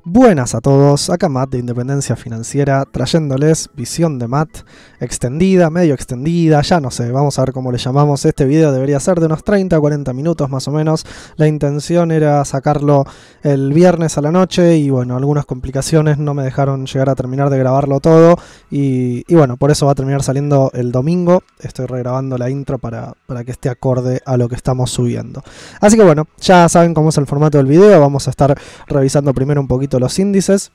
Buenas a todos, acá Matt de Independencia Financiera trayéndoles visión de Matt extendida, medio extendida, ya no sé, vamos a ver cómo le llamamos. Este video debería ser de unos 30 a 40 minutos más o menos. La intención era sacarlo el viernes a la noche y bueno, algunas complicaciones no me dejaron llegar a terminar de grabarlo todo y bueno, por eso va a terminar saliendo el domingo. Estoy regrabando la intro para que esté acorde a lo que estamos subiendo. Así que bueno, ya saben cómo es el formato del video, vamos a estar revisando primero un poquito los índices,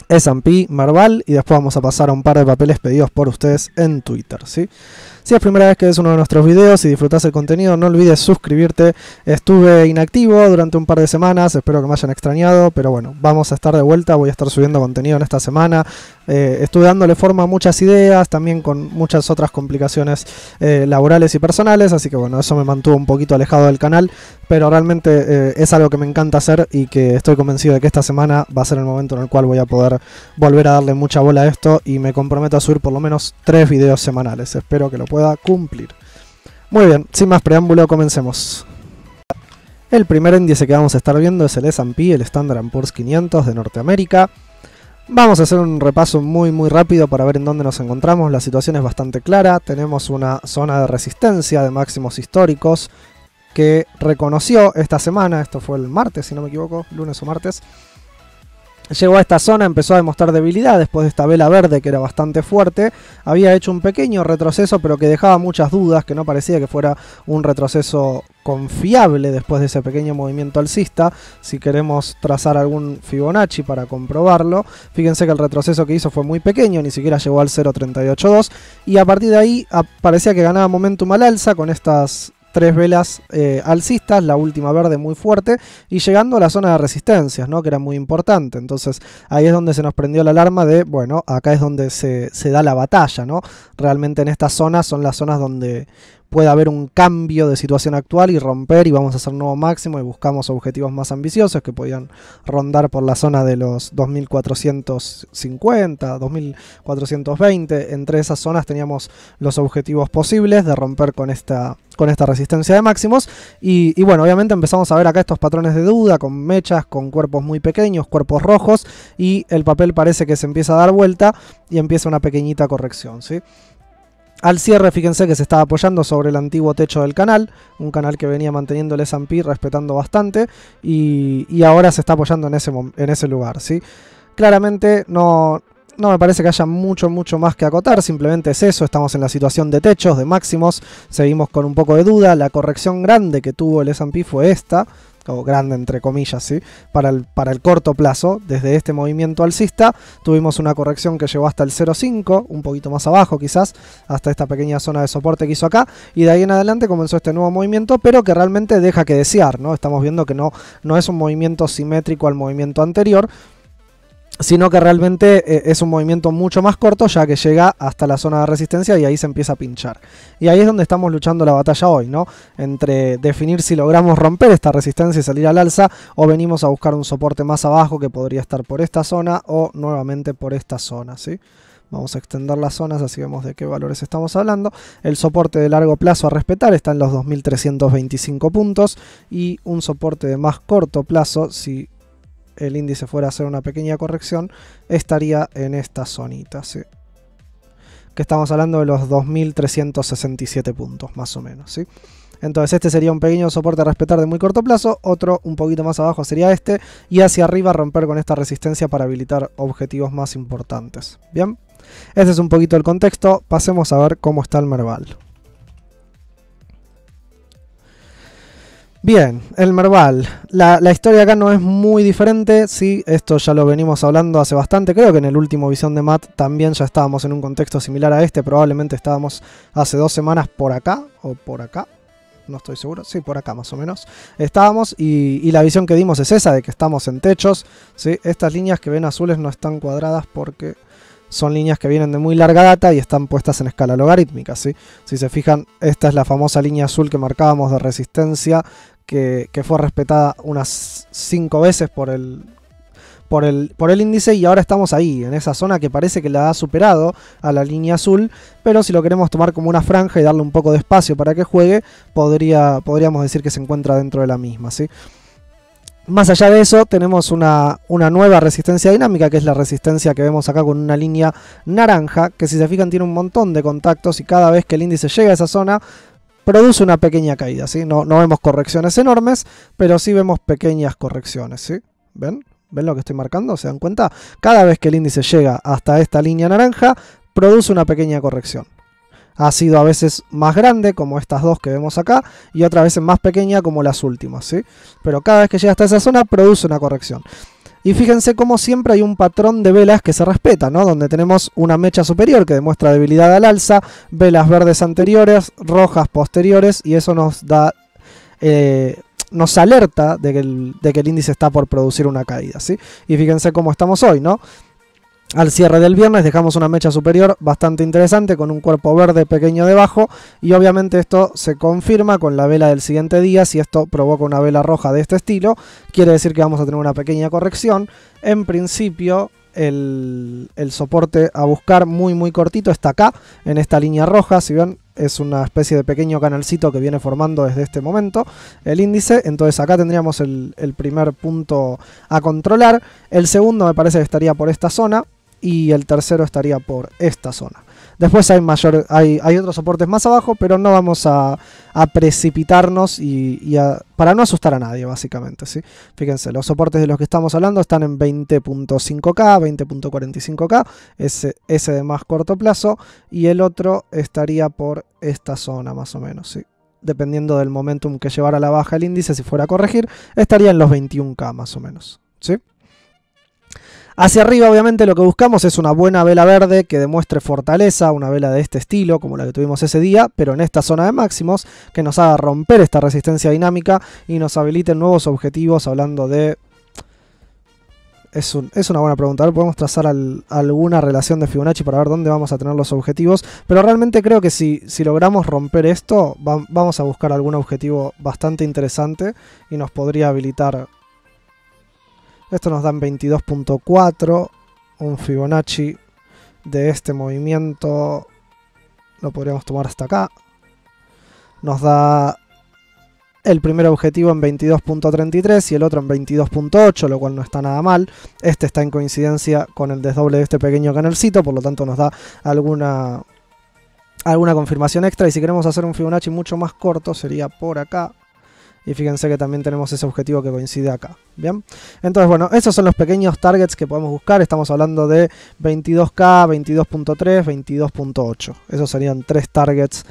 S&P, Merval, y después vamos a pasar a un par de papeles pedidos por ustedes en Twitter, ¿sí? Si es primera vez que ves uno de nuestros videos y disfrutas el contenido, no olvides suscribirte. Estuve inactivo durante un par de semanas, espero que me hayan extrañado, pero bueno, vamos a estar de vuelta, voy a estar subiendo contenido en esta semana. Estuve dándole forma a muchas ideas, también con muchas otras complicaciones laborales y personales, así que bueno, eso me mantuvo un poquito alejado del canal, pero realmente es algo que me encanta hacer y que estoy convencido de que esta semana va a ser el momento en el cual voy a poder volver a darle mucha bola a esto y me comprometo a subir por lo menos 3 videos semanales. Espero que lo pueda cumplir. Muy bien, sin más preámbulo, comencemos. El primer índice que vamos a estar viendo es el S&P, el Standard & Poor's 500 de Norteamérica. Vamos a hacer un repaso muy rápido para ver en dónde nos encontramos. La situación es bastante clara. Tenemos una zona de resistencia de máximos históricos que reconoció esta semana, esto fue el martes si no me equivoco, lunes o martes. Llegó a esta zona, empezó a demostrar debilidad después de esta vela verde que era bastante fuerte. Había hecho un pequeño retroceso pero que dejaba muchas dudas, que no parecía que fuera un retroceso confiable después de ese pequeño movimiento alcista. Si queremos trazar algún Fibonacci para comprobarlo, fíjense que el retroceso que hizo fue muy pequeño, ni siquiera llegó al 0.382 y a partir de ahí parecía que ganaba momentum al alza con estas 3 velas alcistas, la última verde muy fuerte y llegando a la zona de resistencias, ¿no? Que era muy importante. Entonces ahí es donde se nos prendió la alarma de, bueno, acá es donde se da la batalla, ¿no? Realmente en estas zonas son las zonas donde puede haber un cambio de situación actual y romper y vamos a hacer nuevo máximo y buscamos objetivos más ambiciosos que podían rondar por la zona de los 2450, 2420. Entre esas zonas teníamos los objetivos posibles de romper con esta resistencia de máximos y bueno, obviamente empezamos a ver acá estos patrones de duda con mechas, con cuerpos muy pequeños, cuerpos rojos y el papel parece que se empieza a dar vuelta y empieza una pequeñita corrección, ¿sí? Al cierre, fíjense que se estaba apoyando sobre el antiguo techo del canal, un canal que venía manteniendo el S&P respetando bastante y ahora se está apoyando en ese lugar, ¿sí? Claramente no me parece que haya mucho más que acotar, simplemente es eso, estamos en la situación de techos, de máximos, seguimos con un poco de duda, la corrección grande que tuvo el S&P fue esta, o grande entre comillas, ¿sí? Para el corto plazo, desde este movimiento alcista, tuvimos una corrección que llegó hasta el 0.5, un poquito más abajo quizás, hasta esta pequeña zona de soporte que hizo acá, y de ahí en adelante comenzó este nuevo movimiento, pero que realmente deja que desear, ¿no? Estamos viendo que no es un movimiento simétrico al movimiento anterior, sino que realmente es un movimiento mucho más corto ya que llega hasta la zona de resistencia y ahí se empieza a pinchar. Y ahí es donde estamos luchando la batalla hoy, ¿no? Entre definir si logramos romper esta resistencia y salir al alza o venimos a buscar un soporte más abajo que podría estar por esta zona o nuevamente por esta zona, ¿sí? Vamos a extender las zonas, así vemos de qué valores estamos hablando. El soporte de largo plazo a respetar está en los 2325 puntos y un soporte de más corto plazo, si el índice fuera a hacer una pequeña corrección, estaría en esta zonita, ¿sí? Que estamos hablando de los 2367 puntos más o menos, ¿sí? Entonces este sería un pequeño soporte a respetar de muy corto plazo, otro un poquito más abajo sería este, y hacia arriba romper con esta resistencia para habilitar objetivos más importantes. Bien, este es un poquito el contexto, pasemos a ver cómo está el Merval. Bien, el Merval, la historia acá no es muy diferente, sí, esto ya lo venimos hablando hace bastante, creo que en el último Visión de Matt también ya estábamos en un contexto similar a este, probablemente estábamos hace 2 semanas por acá, o por acá, no estoy seguro, sí, por acá más o menos, estábamos y la visión que dimos es esa, de que estamos en techos, ¿sí? Estas líneas que ven azules no están cuadradas porque son líneas que vienen de muy larga data y están puestas en escala logarítmica, ¿sí? Si se fijan, esta es la famosa línea azul que marcábamos de resistencia que fue respetada unas 5 veces por el índice y ahora estamos ahí, en esa zona que parece que la ha superado a la línea azul, pero si lo queremos tomar como una franja y darle un poco de espacio para que juegue, podríamos decir que se encuentra dentro de la misma, ¿sí? Más allá de eso, tenemos una nueva resistencia dinámica, que es la resistencia que vemos acá con una línea naranja, que si se fijan tiene un montón de contactos y cada vez que el índice llega a esa zona, produce una pequeña caída, ¿sí? No vemos correcciones enormes, pero sí vemos pequeñas correcciones, ¿sí? ¿Ven? ¿Ven lo que estoy marcando? ¿Se dan cuenta? Cada vez que el índice llega hasta esta línea naranja, produce una pequeña corrección. Ha sido a veces más grande, como estas dos que vemos acá, y otras veces más pequeña, como las últimas, ¿sí? Pero cada vez que llega hasta esa zona, produce una corrección. Y fíjense cómo siempre hay un patrón de velas que se respeta, ¿no? Donde tenemos una mecha superior que demuestra debilidad al alza, velas verdes anteriores, rojas posteriores, y eso nos da... nos alerta de que el índice está por producir una caída, ¿sí? Y fíjense cómo estamos hoy, ¿no? Al cierre del viernes dejamos una mecha superior bastante interesante con un cuerpo verde pequeño debajo y obviamente esto se confirma con la vela del siguiente día. Si esto provoca una vela roja de este estilo, quiere decir que vamos a tener una pequeña corrección. En principio el soporte a buscar muy cortito está acá, en esta línea roja. Si ven, es una especie de pequeño canalcito que viene formando desde este momento el índice. Entonces acá tendríamos el primer punto a controlar. El segundo me parece que estaría por esta zona y el tercero estaría por esta zona. Después hay otros soportes más abajo, pero no vamos a precipitarnos para no asustar a nadie, básicamente, ¿sí? Fíjense, los soportes de los que estamos hablando están en 20.5K, 20.45K, ese de más corto plazo, y el otro estaría por esta zona más o menos, ¿sí? Dependiendo del momentum que llevara a la baja el índice, si fuera a corregir, estaría en los 21K más o menos, ¿sí? Hacia arriba, obviamente, lo que buscamos es una buena vela verde que demuestre fortaleza, una vela de este estilo, como la que tuvimos ese día, pero en esta zona de máximos, que nos haga romper esta resistencia dinámica y nos habilite nuevos objetivos, hablando de... Es una buena pregunta. A ver, podemos trazar alguna relación de Fibonacci para ver dónde vamos a tener los objetivos, pero realmente creo que si logramos romper esto, vamos a buscar algún objetivo bastante interesante y nos podría habilitar... Esto nos da en 22.4, un Fibonacci de este movimiento, lo podríamos tomar hasta acá. Nos da el primer objetivo en 22.33 y el otro en 22.8, lo cual no está nada mal. Este está en coincidencia con el desdoble de este pequeño canalcito, por lo tanto nos da alguna confirmación extra. Y si queremos hacer un Fibonacci mucho más corto, sería por acá. Y fíjense que también tenemos ese objetivo que coincide acá. Bien, entonces bueno, esos son los pequeños targets que podemos buscar. Estamos hablando de 22K, 22.3, 22.8. Esos serían tres targets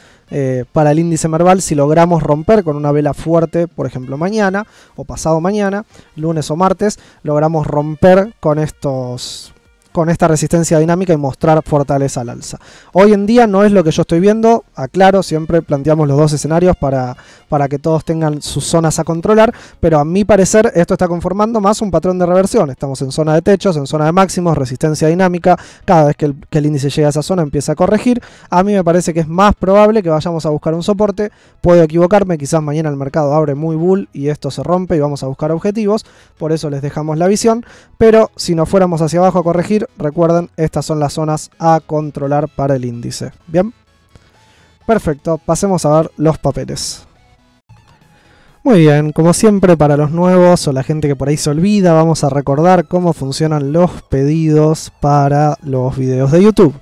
para el índice Merval si logramos romper con una vela fuerte, por ejemplo mañana o pasado mañana, lunes o martes, logramos romper con esta resistencia dinámica y mostrar fortaleza al alza. Hoy en día no es lo que yo estoy viendo, aclaro, siempre planteamos los dos escenarios para que todos tengan sus zonas a controlar, pero a mi parecer esto está conformando más un patrón de reversión. Estamos en zona de techos, en zona de máximos, resistencia dinámica, cada vez que el índice llega a esa zona empieza a corregir. A mí me parece que es más probable que vayamos a buscar un soporte, puedo equivocarme, quizás mañana el mercado abre muy bull y esto se rompe y vamos a buscar objetivos, por eso les dejamos la visión, pero si nos fuéramos hacia abajo a corregir, recuerden, estas son las zonas a controlar para el índice. Bien, perfecto, pasemos a ver los papeles. Muy bien, como siempre para los nuevos o la gente que por ahí se olvida, vamos a recordar cómo funcionan los pedidos para los videos de YouTube.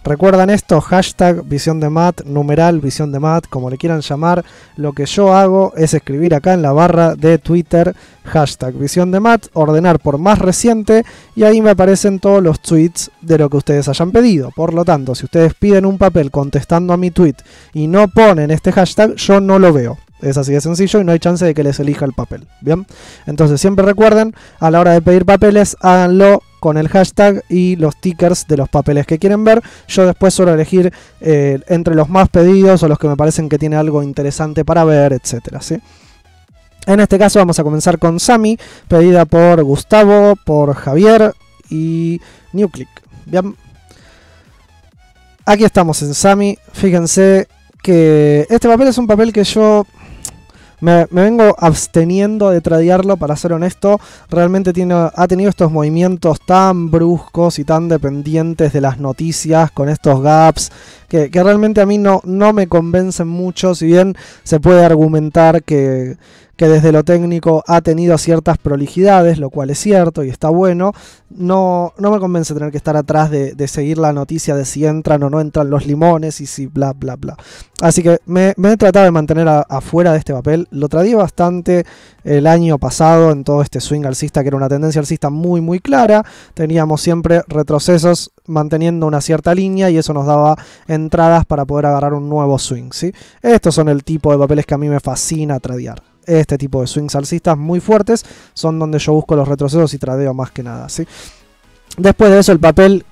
¿Recuerdan esto? Hashtag Visión de Matt, numeral Visión de Matt, como le quieran llamar. Lo que yo hago es escribir acá en la barra de Twitter hashtag Visión de Matt, ordenar por más reciente y ahí me aparecen todos los tweets de lo que ustedes hayan pedido. Por lo tanto, si ustedes piden un papel contestando a mi tweet y no ponen este hashtag, yo no lo veo. Es así de sencillo y no hay chance de que les elija el papel. Bien, entonces siempre recuerden, a la hora de pedir papeles, háganlo con el hashtag y los tickers de los papeles que quieren ver. Yo después suelo elegir entre los más pedidos o los que me parecen que tiene algo interesante para ver, etcétera, ¿sí? En este caso vamos a comenzar con Sami, pedida por Gustavo, por Javier y NewClick. Bien, aquí estamos en Sami. Fíjense que este papel es un papel que yo me vengo absteniendo de tradearlo, para ser honesto. Realmente ha tenido estos movimientos tan bruscos y tan dependientes de las noticias, con estos gaps que realmente a mí no me convencen mucho, si bien se puede argumentar que desde lo técnico ha tenido ciertas prolijidades, lo cual es cierto y está bueno. No me convence tener que estar atrás de seguir la noticia de si entran o no entran los limones y si bla bla bla. Así que me he tratado de mantener afuera de este papel. Lo traí bastante el año pasado en todo este swing alcista, que era una tendencia alcista muy clara. Teníamos siempre retrocesos manteniendo una cierta línea y eso nos daba entradas para poder agarrar un nuevo swing, ¿sí? Estos son el tipo de papeles que a mí me fascina tradear. Este tipo de swings alcistas muy fuertes son donde yo busco los retrocesos y tradeo más que nada, ¿sí? Después de eso el papel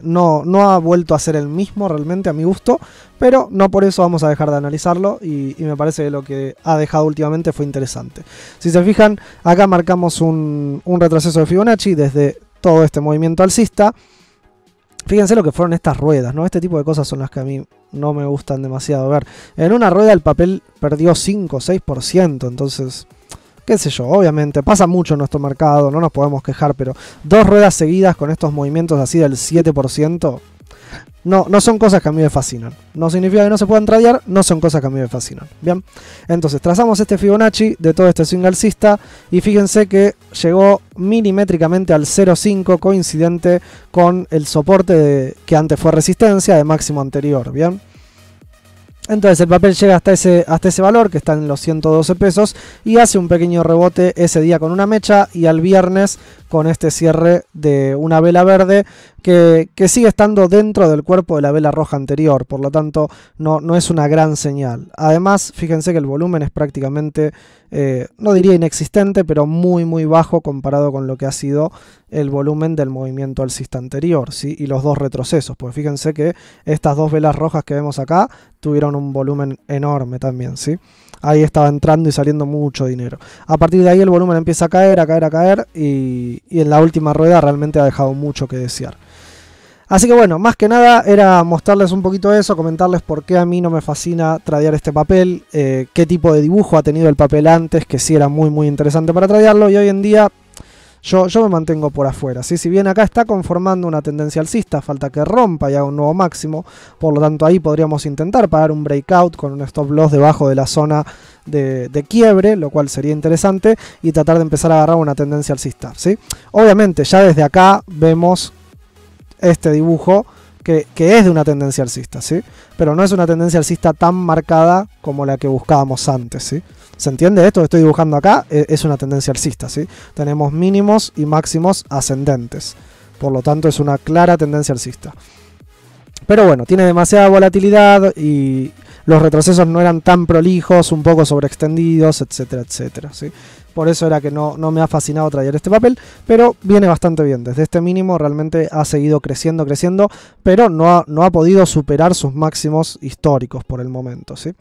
no ha vuelto a ser el mismo realmente a mi gusto, pero no por eso vamos a dejar de analizarlo y me parece que lo que ha dejado últimamente fue interesante. Si se fijan, acá marcamos un retroceso de Fibonacci desde todo este movimiento alcista. Fíjense lo que fueron estas ruedas, ¿no? Este tipo de cosas son las que a mí no me gustan demasiado ver. En una rueda el papel perdió 5 o 6%, entonces, qué sé yo, obviamente pasa mucho en nuestro mercado, no nos podemos quejar, pero 2 ruedas seguidas con estos movimientos así del 7%, no son cosas que a mí me fascinan. No significa que no se puedan tradear, no son cosas que a mí me fascinan. Bien, entonces trazamos este Fibonacci de todo este swing alcista y fíjense que llegó milimétricamente al 0.5, coincidente con el soporte que antes fue resistencia de máximo anterior. Bien, entonces el papel llega hasta ese valor que está en los 112 pesos y hace un pequeño rebote ese día con una mecha y al viernes con este cierre de una vela verde que sigue estando dentro del cuerpo de la vela roja anterior, por lo tanto no es una gran señal. Además, fíjense que el volumen es prácticamente, no diría inexistente, pero muy bajo comparado con lo que ha sido el volumen del movimiento alcista anterior, ¿sí? Y los dos retrocesos, pues fíjense que estas dos velas rojas que vemos acá tuvieron un volumen enorme también, ¿sí? Ahí estaba entrando y saliendo mucho dinero. A partir de ahí el volumen empieza a caer y en la última rueda realmente ha dejado mucho que desear. Así que bueno, más que nada era mostrarles un poquito eso, comentarles por qué a mí no me fascina tradear este papel, qué tipo de dibujo ha tenido el papel antes, que sí era muy interesante para tradearlo, y hoy en día yo me mantengo por afuera, ¿sí? Si bien acá está conformando una tendencia alcista, falta que rompa y haga un nuevo máximo, por lo tanto ahí podríamos intentar pagar un breakout con un stop loss debajo de la zona de quiebre, lo cual sería interesante, y tratar de empezar a agarrar una tendencia alcista, ¿sí? Obviamente ya desde acá vemos este dibujo que es de una tendencia alcista, ¿sí? Pero no es una tendencia alcista tan marcada como la que buscábamos antes, ¿sí? ¿Se entiende esto que estoy dibujando acá? Es una tendencia alcista, ¿sí? Tenemos mínimos y máximos ascendentes, por lo tanto es una clara tendencia alcista. Pero bueno, tiene demasiada volatilidad y los retrocesos no eran tan prolijos, un poco sobreextendidos, etcétera, ¿sí? Por eso era que no me ha fascinado traer este papel, pero viene bastante bien. Desde este mínimo realmente ha seguido creciendo, pero no ha podido superar sus máximos históricos por el momento, ¿sí?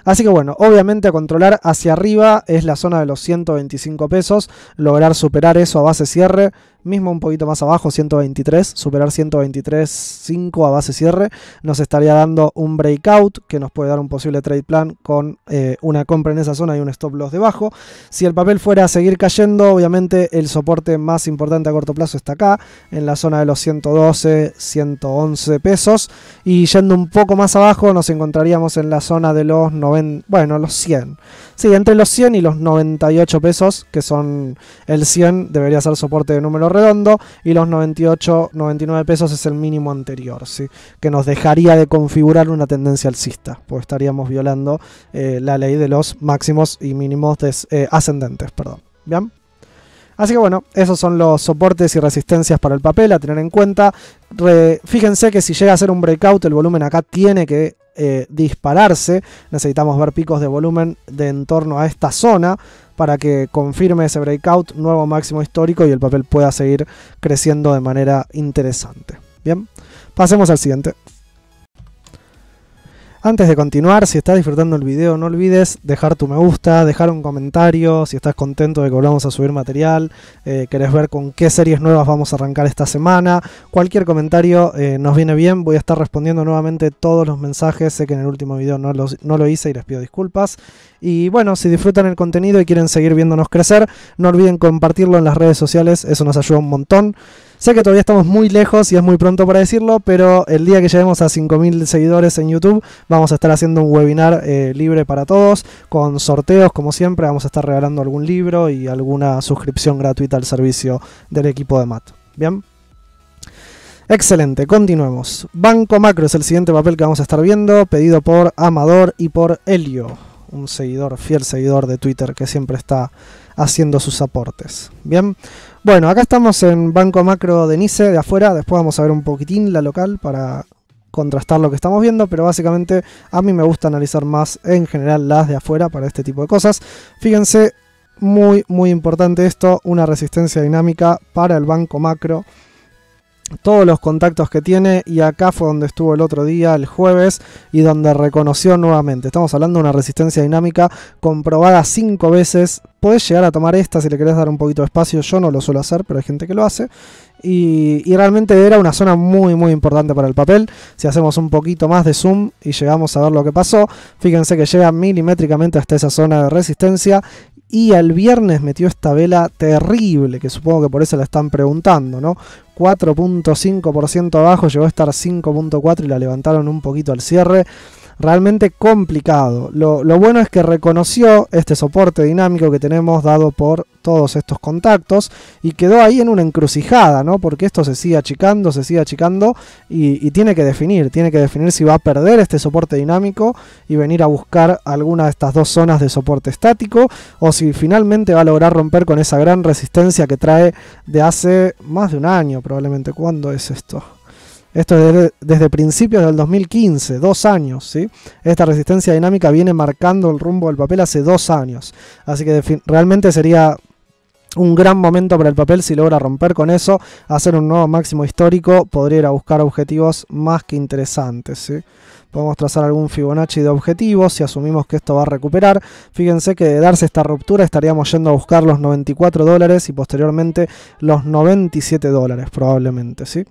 Así que bueno, obviamente a controlar hacia arriba es la zona de los 125 pesos, lograr superar eso a base cierre, mismo un poquito más abajo, 123, superar 123.5 a base cierre, nos estaría dando un breakout que nos puede dar un posible trade plan con una compra en esa zona y un stop loss debajo. Si el papel fuera a seguir cayendo, obviamente el soporte más importante a corto plazo está acá, en la zona de los 112, 111 pesos, y yendo un poco más abajo nos encontraríamos en la zona de los 90, bueno, los 100. Sí, entre los 100 y los 98 pesos, que son el 100 debería ser soporte de número redondo y los 98, 99 pesos es el mínimo anterior, ¿sí? Que nos dejaría de configurar una tendencia alcista, pues estaríamos violando la ley de los máximos y mínimos ascendentes, perdón. ¿Bien? Así que bueno, esos son los soportes y resistencias para el papel a tener en cuenta. Fíjense que si llega a ser un breakout, el volumen acá tiene que dispararse. Necesitamos ver picos de volumen de en torno a esta zona para que confirme ese breakout, nuevo máximo histórico, y el papel pueda seguir creciendo de manera interesante. Bien, pasemos al siguiente. Antes de continuar, si estás disfrutando el video, no olvides dejar tu me gusta, dejar un comentario, si estás contento de que volvamos a subir material, querés ver con qué series nuevas vamos a arrancar esta semana, cualquier comentario nos viene bien, voy a estar respondiendo nuevamente todos los mensajes, sé que en el último video no lo hice y les pido disculpas. Y bueno, si disfrutan el contenido y quieren seguir viéndonos crecer, no olviden compartirlo en las redes sociales, eso nos ayuda un montón. Sé que todavía estamos muy lejos y es muy pronto para decirlo, pero el día que lleguemos a 5.000 seguidores en YouTube vamos a estar haciendo un webinar libre para todos, con sorteos como siempre. Vamos a estar regalando algún libro y alguna suscripción gratuita al servicio del equipo de Matt. Bien. Excelente, continuemos. Banco Macro es el siguiente papel que vamos a estar viendo, pedido por Amador y por Helio, un seguidor, fiel seguidor de Twitter que siempre está haciendo sus aportes. Bien, bueno, acá estamos en Banco Macro de Nice, de afuera. Después vamos a ver un poquitín la local para contrastar lo que estamos viendo, pero básicamente a mí me gusta analizar más en general las de afuera para este tipo de cosas. Fíjense, muy importante esto, una resistencia dinámica para el Banco Macro. Todos los contactos que tiene, y acá fue donde estuvo el otro día, el jueves, y donde reconoció nuevamente. Estamos hablando de una resistencia dinámica comprobada 5 veces. Podés llegar a tomar esta si le querés dar un poquito de espacio. Yo no lo suelo hacer, pero hay gente que lo hace. Y realmente era una zona muy importante para el papel. Si hacemos un poquito más de zoom y llegamos a ver lo que pasó, fíjense que llega milimétricamente hasta esa zona de resistencia. Y el viernes metió esta vela terrible, que supongo que por eso la están preguntando, ¿no? 4.5% abajo, llegó a estar 5.4 y la levantaron un poquito al cierre. Realmente complicado. Lo bueno es que reconoció este soporte dinámico que tenemos dado por todos estos contactos y quedó ahí en una encrucijada, ¿no? Porque esto se sigue achicando y tiene que definir si va a perder este soporte dinámico y venir a buscar alguna de estas dos zonas de soporte estático, o si finalmente va a lograr romper con esa gran resistencia que trae de hace más de un año probablemente. ¿Cuándo es esto? Esto es desde principios del 2015, 2 años, ¿sí? Esta resistencia dinámica viene marcando el rumbo del papel hace 2 años. Así que realmente sería un gran momento para el papel si logra romper con eso, hacer un nuevo máximo histórico. Podría ir a buscar objetivos más que interesantes, ¿sí? Podemos trazar algún Fibonacci de objetivos si asumimos que esto va a recuperar. Fíjense que de darse esta ruptura estaríamos yendo a buscar los $94 y posteriormente los $97 probablemente, ¿sí?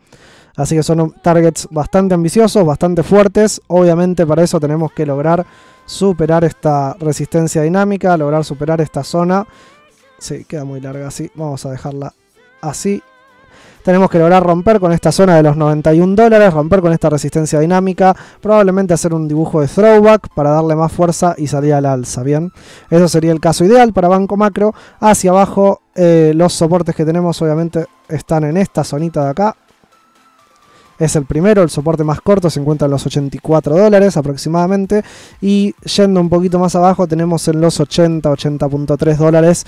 Así que son targets bastante ambiciosos, bastante fuertes. Obviamente para eso tenemos que lograr superar esta resistencia dinámica, lograr superar esta zona. Sí, queda muy larga así. Vamos a dejarla así. Tenemos que lograr romper con esta zona de los $91, romper con esta resistencia dinámica, probablemente hacer un dibujo de throwback para darle más fuerza y salir al alza, ¿bien? Eso sería el caso ideal para Banco Macro. Hacia abajo los soportes que tenemos obviamente están en esta zonita de acá. Es el primero, el soporte más corto se encuentra en los $84 aproximadamente, y yendo un poquito más abajo tenemos en los 80.3 dólares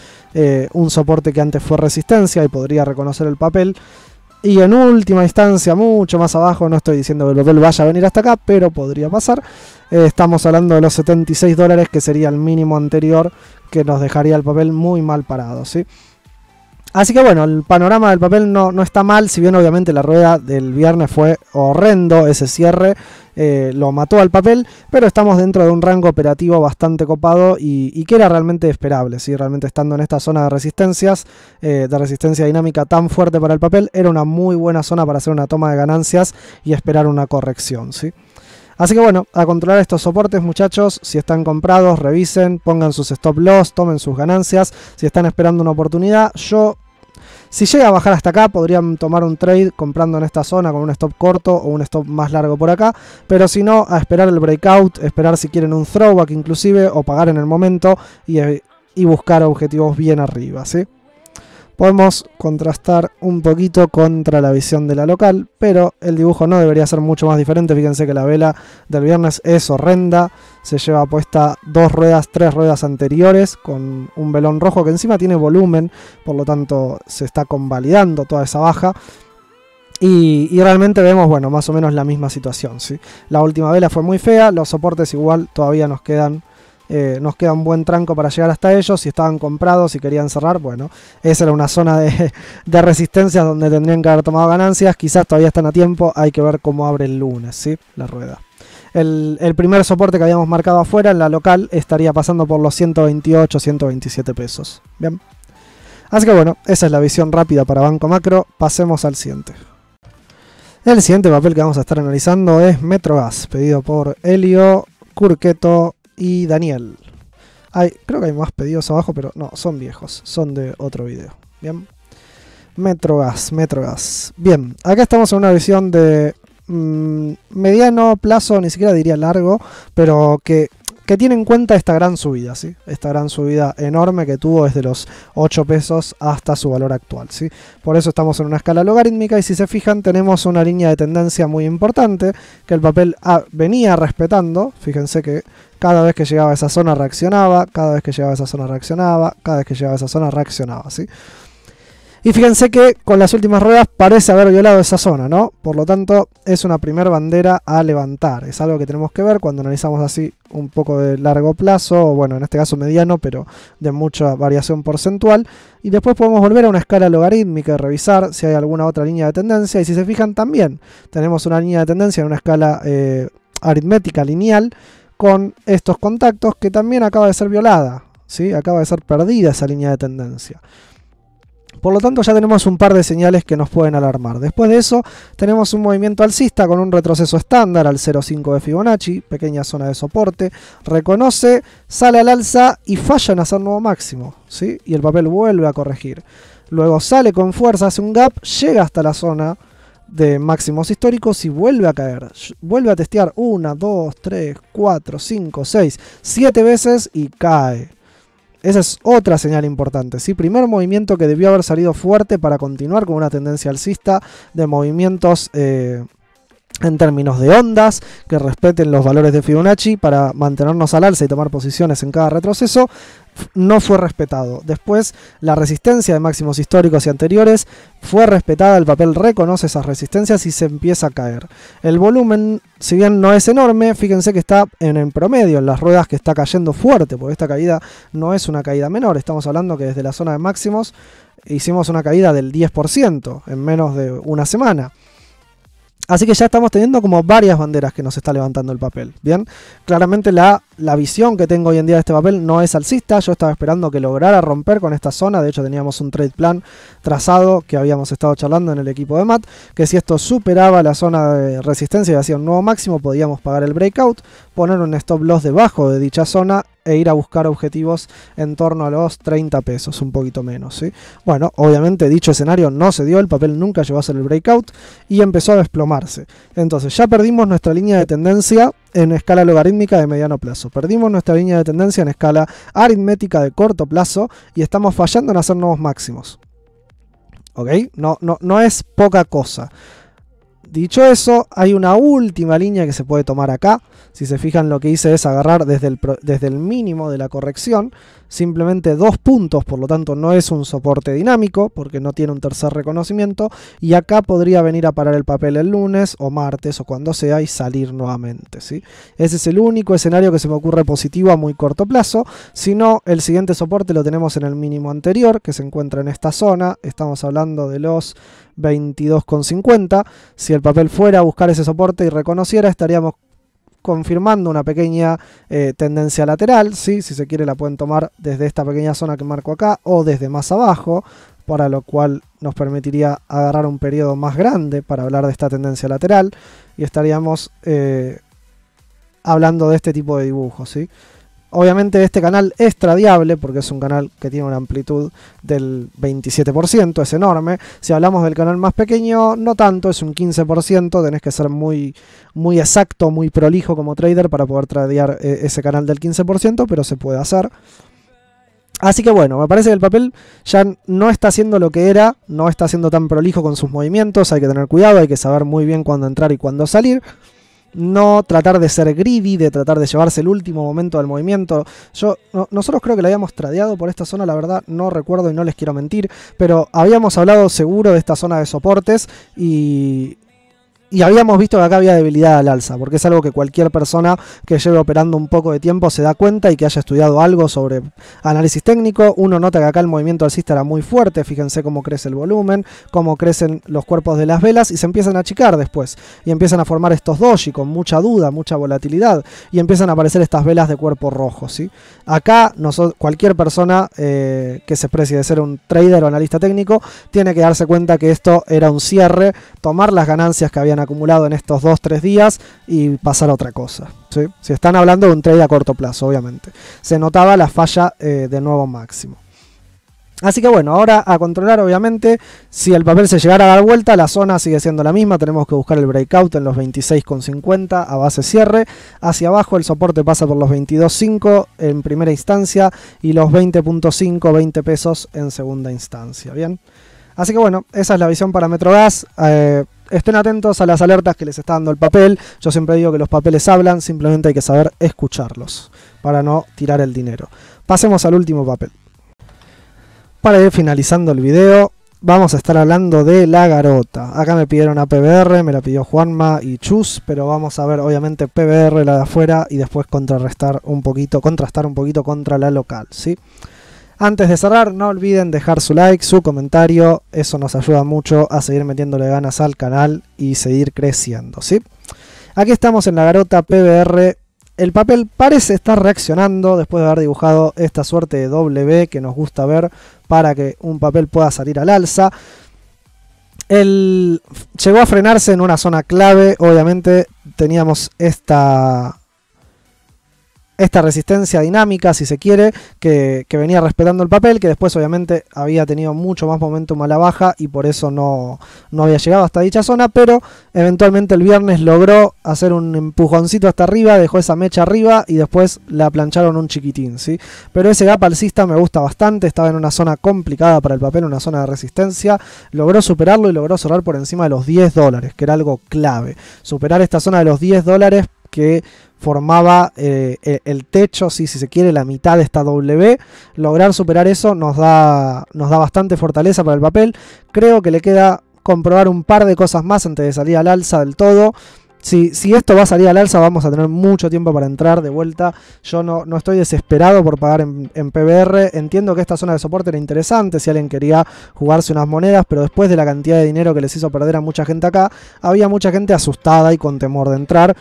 un soporte que antes fue resistencia y podría reconocer el papel. Y en última instancia, mucho más abajo, no estoy diciendo que el papel vaya a venir hasta acá, pero podría pasar. Estamos hablando de los $76, que sería el mínimo anterior, que nos dejaría el papel muy mal parado, ¿sí? Así que bueno, el panorama del papel no está mal, si bien obviamente la rueda del viernes fue horrendo, ese cierre lo mató al papel, pero estamos dentro de un rango operativo bastante copado y que era realmente esperable, ¿sí? Realmente estando en esta zona de resistencias, de resistencia dinámica tan fuerte para el papel, era una muy buena zona para hacer una toma de ganancias y esperar una corrección, ¿sí? Así que bueno, a controlar estos soportes, muchachos. Si están comprados, revisen, pongan sus stop loss, tomen sus ganancias. Si están esperando una oportunidad, si llega a bajar hasta acá, podrían tomar un trade comprando en esta zona con un stop corto o un stop más largo por acá. Pero si no, a esperar el breakout, esperar si quieren un throwback inclusive, o pagar en el momento y buscar objetivos bien arriba, ¿sí? Podemos contrastar un poquito contra la visión de la local, pero el dibujo no debería ser mucho más diferente. Fíjense que la vela del viernes es horrenda. Se lleva puesta 3 ruedas anteriores con un velón rojo que encima tiene volumen, por lo tanto se está convalidando toda esa baja. Y realmente vemos, bueno, más o menos la misma situación, ¿sí? La última vela fue muy fea, los soportes igual todavía nos queda un buen tranco para llegar hasta ellos. Si estaban comprados y querían cerrar, bueno, esa era una zona de resistencia donde tendrían que haber tomado ganancias. Quizás todavía están a tiempo, hay que ver cómo abre el lunes, ¿sí? La rueda. El primer soporte que habíamos marcado afuera en la local estaría pasando por los 128, 127 pesos. Bien. Así que bueno, esa es la visión rápida para Banco Macro. Pasemos al siguiente. El siguiente papel que vamos a estar analizando es Metrogas, pedido por Helio, Curqueto y Daniel. Creo que hay más pedidos abajo, pero no, son viejos, son de otro video. Bien. Metrogas. Bien, acá estamos en una visión de mediano plazo, ni siquiera diría largo, pero que tiene en cuenta esta gran subida, ¿sí? Esta gran subida enorme que tuvo desde los 8 pesos hasta su valor actual, ¿sí? Por eso estamos en una escala logarítmica y si se fijan tenemos una línea de tendencia muy importante que el papel venía respetando. Fíjense que cada vez que llegaba a esa zona reaccionaba, cada vez que llegaba a esa zona reaccionaba, cada vez que llegaba a esa zona reaccionaba, ¿sí? Y fíjense que con las últimas ruedas parece haber violado esa zona, ¿no? Por lo tanto, es una primera bandera a levantar. Es algo que tenemos que ver cuando analizamos así un poco de largo plazo, o bueno, en este caso mediano, pero de mucha variación porcentual. Y después podemos volver a una escala logarítmica y revisar si hay alguna otra línea de tendencia. Y si se fijan también, tenemos una línea de tendencia en una escala aritmética lineal con estos contactos que también acaba de ser violada, ¿sí? Acaba de ser perdida esa línea de tendencia. Por lo tanto ya tenemos un par de señales que nos pueden alarmar. Después de eso tenemos un movimiento alcista con un retroceso estándar al 0,5 de Fibonacci, pequeña zona de soporte, reconoce, sale al alza y falla en hacer nuevo máximo, ¿sí? Y el papel vuelve a corregir. Luego sale con fuerza, hace un gap, llega hasta la zona de máximos históricos y vuelve a caer. Vuelve a testear 1, 2, 3, 4, 5, 6, 7 veces y cae. Esa es otra señal importante, ¿sí? Primer movimiento que debió haber salido fuerte para continuar con una tendencia alcista de movimientos en términos de ondas que respeten los valores de Fibonacci para mantenernos al alza y tomar posiciones en cada retroceso. No fue respetado. Después la resistencia de máximos históricos y anteriores fue respetada, el papel reconoce esas resistencias y se empieza a caer. El volumen, si bien no es enorme, fíjense que está en el promedio, en las ruedas que está cayendo fuerte, porque esta caída no es una caída menor. Estamos hablando que desde la zona de máximos hicimos una caída del 10% en menos de una semana. Así que ya estamos teniendo como varias banderas que nos está levantando el papel. Bien, claramente la visión que tengo hoy en día de este papel no es alcista. Yo estaba esperando que lograra romper con esta zona. De hecho teníamos un trade plan trazado que habíamos estado charlando en el equipo de Matt, que si esto superaba la zona de resistencia y hacía un nuevo máximo, podíamos pagar el breakout, poner un stop loss debajo de dicha zona e ir a buscar objetivos en torno a los 30 pesos, un poquito menos, ¿sí? Bueno, obviamente dicho escenario no se dio, el papel nunca llegó a hacer el breakout y empezó a desplomarse. Entonces ya perdimos nuestra línea de tendencia en escala logarítmica de mediano plazo, perdimos nuestra línea de tendencia en escala aritmética de corto plazo y estamos fallando en hacer nuevos máximos. ¿Ok? No es poca cosa. Dicho eso, hay una última línea que se puede tomar acá. Si se fijan, lo que hice es agarrar desde el mínimo de la corrección simplemente 2 puntos, por lo tanto no es un soporte dinámico porque no tiene un tercer reconocimiento, y acá podría venir a parar el papel el lunes o martes o cuando sea y salir nuevamente, ¿sí? Ese es el único escenario que se me ocurre positivo a muy corto plazo. Si no, el siguiente soporte lo tenemos en el mínimo anterior que se encuentra en esta zona. Estamos hablando de los 22,50. Si el papel fuera a buscar ese soporte y reconociera, estaríamos confirmando una pequeña tendencia lateral, ¿sí? Si se quiere la pueden tomar desde esta pequeña zona que marco acá o desde más abajo, para lo cual nos permitiría agarrar un periodo más grande para hablar de esta tendencia lateral y estaríamos hablando de este tipo de dibujos, ¿sí? Obviamente este canal es tradeable porque es un canal que tiene una amplitud del 27%, es enorme. Si hablamos del canal más pequeño, no tanto, es un 15%, tenés que ser muy exacto, muy prolijo como trader para poder tradear ese canal del 15%, pero se puede hacer. Así que bueno, me parece que el papel ya no está haciendo lo que era, no está siendo tan prolijo con sus movimientos, hay que tener cuidado, hay que saber muy bien cuándo entrar y cuándo salir. No tratar de ser greedy, de tratar de llevarse el último momento del movimiento. Nosotros creo que lo habíamos tradeado por esta zona, la verdad no recuerdo y no les quiero mentir, pero habíamos hablado seguro de esta zona de soportes y habíamos visto que acá había debilidad al alza, porque es algo que cualquier persona que lleve operando un poco de tiempo se da cuenta y que haya estudiado algo sobre análisis técnico. Uno nota que acá el movimiento alcista era muy fuerte, fíjense cómo crece el volumen, cómo crecen los cuerpos de las velas y se empiezan a achicar después. Y empiezan a formar estos doji con mucha duda, mucha volatilidad y empiezan a aparecer estas velas de cuerpo rojo, ¿sí? Acá cualquier persona que se precie de ser un trader o analista técnico tiene que darse cuenta que esto era un cierre, tomar las ganancias que habían acumulado en estos 2-3 días y pasar a otra cosa, ¿sí? Si están hablando de un trade a corto plazo, obviamente. Se notaba la falla de nuevo máximo. Así que bueno, ahora a controlar obviamente, si el papel se llegara a dar vuelta, la zona sigue siendo la misma, tenemos que buscar el breakout en los 26,50 a base cierre, hacia abajo el soporte pasa por los 22.5 en primera instancia y los 20.5, 20 pesos en segunda instancia, bien. Así que bueno, esa es la visión para Metrogas. Estén atentos a las alertas que les está dando el papel. Yo siempre digo que los papeles hablan, simplemente hay que saber escucharlos para no tirar el dinero. Pasemos al último papel. Para ir finalizando el video, vamos a estar hablando de la garota. Acá me pidieron a PBR, me la pidió Juanma y Chus, pero vamos a ver obviamente PBR, la de afuera, y después contrastar un poquito contra la local, ¿sí? Antes de cerrar, no olviden dejar su like, su comentario, eso nos ayuda mucho a seguir metiéndole ganas al canal y seguir creciendo, ¿sí? Aquí estamos en la garota PBR. El papel parece estar reaccionando después de haber dibujado esta suerte de W que nos gusta ver para que un papel pueda salir al alza. Llegó a frenarse en una zona clave, obviamente teníamos esta resistencia dinámica, si se quiere, que venía respetando el papel, que después obviamente había tenido mucho más momentum a la baja y por eso no había llegado hasta dicha zona, pero eventualmente el viernes logró hacer un empujoncito hasta arriba, dejó esa mecha arriba y después la plancharon un chiquitín, ¿sí? Pero ese gap alcista me gusta bastante, estaba en una zona complicada para el papel, una zona de resistencia, logró superarlo y logró cerrar por encima de los $10, que era algo clave. Superar esta zona de los $10 que formaba el techo, si se quiere, la mitad de esta W. Lograr superar eso nos da bastante fortaleza para el papel. Creo que le queda comprobar un par de cosas más antes de salir al alza del todo. Si esto va a salir al alza, vamos a tener mucho tiempo para entrar de vuelta. Yo no estoy desesperado por pagar en PBR. Entiendo que esta zona de soporte era interesante si alguien quería jugarse unas monedas, pero después de la cantidad de dinero que les hizo perder a mucha gente acá, había mucha gente asustada y con temor de entrar.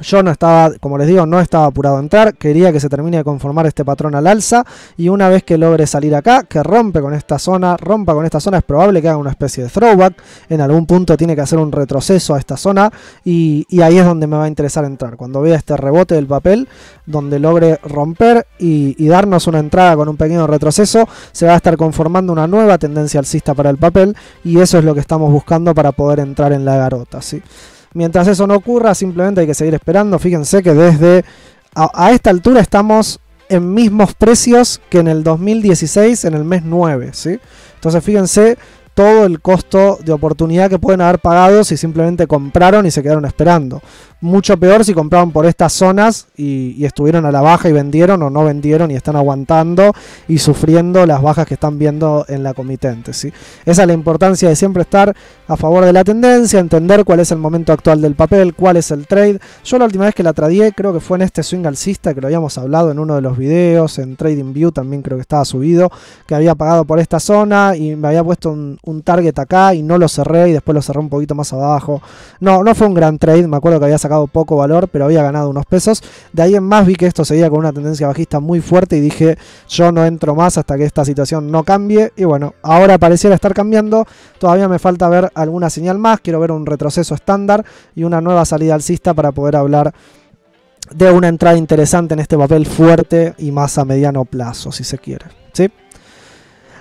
Yo no estaba, como les digo, no estaba apurado a entrar, quería que se termine de conformar este patrón al alza y una vez que logre salir acá, que rompa con esta zona, es probable que haga una especie de throwback, en algún punto tiene que hacer un retroceso a esta zona y ahí es donde me va a interesar entrar, cuando vea este rebote del papel, donde logre romper y darnos una entrada con un pequeño retroceso, se va a estar conformando una nueva tendencia alcista para el papel y eso es lo que estamos buscando para poder entrar en la garota, ¿sí? Mientras eso no ocurra, simplemente hay que seguir esperando. Fíjense que desde a esta altura estamos en mismos precios que en el 2016, en el mes 9, ¿sí? Entonces fíjense todo el costo de oportunidad que pueden haber pagado si simplemente compraron y se quedaron esperando. Mucho peor si compraron por estas zonas y estuvieron a la baja y vendieron o no vendieron y están aguantando y sufriendo las bajas que están viendo en la comitente, ¿sí? Esa es la importancia de siempre estar a favor de la tendencia, entender cuál es el momento actual del papel, cuál es el trade. Yo la última vez que la tradeé creo que fue en este swing alcista que lo habíamos hablado en uno de los videos, en TradingView también creo que estaba subido, que había pagado por esta zona y me había puesto un target acá y no lo cerré y después lo cerré un poquito más abajo. No fue un gran trade, me acuerdo que había sacado poco valor, pero había ganado unos pesos. De ahí en más vi que esto seguía con una tendencia bajista muy fuerte y dije, yo no entro más hasta que esta situación no cambie. Y bueno, ahora pareciera estar cambiando. Todavía me falta ver alguna señal más. Quiero ver un retroceso estándar y una nueva salida alcista para poder hablar de una entrada interesante en este papel fuerte y más a mediano plazo, si se quiere, ¿sí?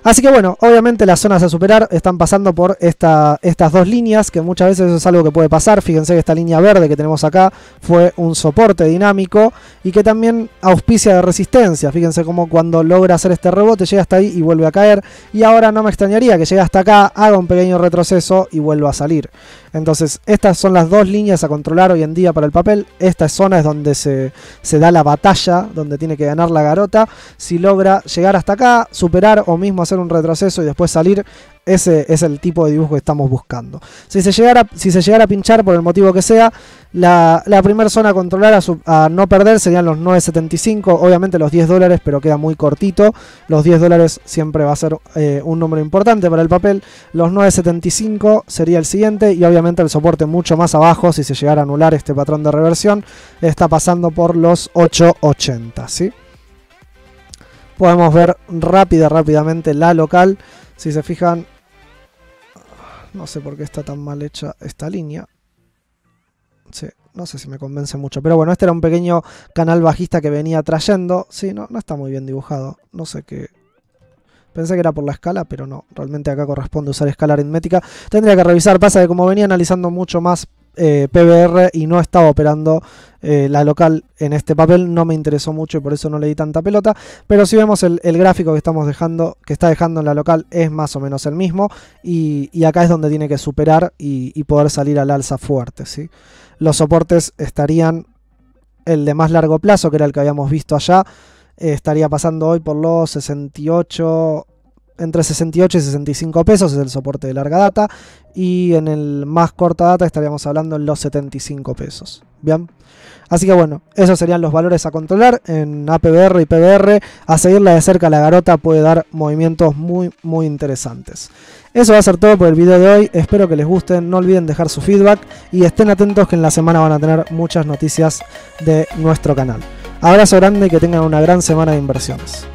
Así que bueno, obviamente las zonas a superar están pasando por estas dos líneas, que muchas veces eso es algo que puede pasar. Fíjense que esta línea verde que tenemos acá fue un soporte dinámico y que también auspicia de resistencia. Fíjense cómo cuando logra hacer este rebote llega hasta ahí y vuelve a caer. Y ahora no me extrañaría que llegue hasta acá, haga un pequeño retroceso y vuelva a salir. Entonces estas son las dos líneas a controlar hoy en día para el papel. Esta zona es donde se da la batalla, donde tiene que ganar la garota. Si logra llegar hasta acá, superar o mismo hacer un retroceso y después salir, ese es el tipo de dibujo que estamos buscando. Si se llegara a pinchar por el motivo que sea, la primera zona a controlar a no perder serían los 9.75, obviamente los $10, pero queda muy cortito. Los $10 siempre va a ser un número importante para el papel. Los 9.75 sería el siguiente y obviamente el soporte mucho más abajo, si se llegara a anular este patrón de reversión, está pasando por los 8.80, ¿sí? Podemos ver rápidamente la local. Si se fijan, no sé por qué está tan mal hecha esta línea. Sí, no sé si me convence mucho. Pero bueno, este era un pequeño canal bajista que venía trayendo. Sí, no está muy bien dibujado. No sé qué Pensé que era por la escala, pero no. Realmente acá corresponde usar escala aritmética. Tendría que revisar. Pasa que como venía analizando mucho más PBR y no estaba operando la local en este papel, no me interesó mucho y por eso no le di tanta pelota. Pero si vemos el gráfico que estamos dejando, que está dejando en la local, es más o menos el mismo. Y acá es donde tiene que superar y poder salir al alza fuerte, ¿sí? Los soportes estarían el de más largo plazo, que era el que habíamos visto allá. Estaría pasando hoy por los 68, entre 68 y 65 pesos, es el soporte de larga data. Y en el más corta data estaríamos hablando en los 75 pesos. Bien. Así que bueno, esos serían los valores a controlar en APBR y PBR. A seguirla de cerca la garota puede dar movimientos muy interesantes. Eso va a ser todo por el video de hoy. Espero que les guste. No olviden dejar su feedback y estén atentos que en la semana van a tener muchas noticias de nuestro canal. Abrazo grande y que tengan una gran semana de inversiones.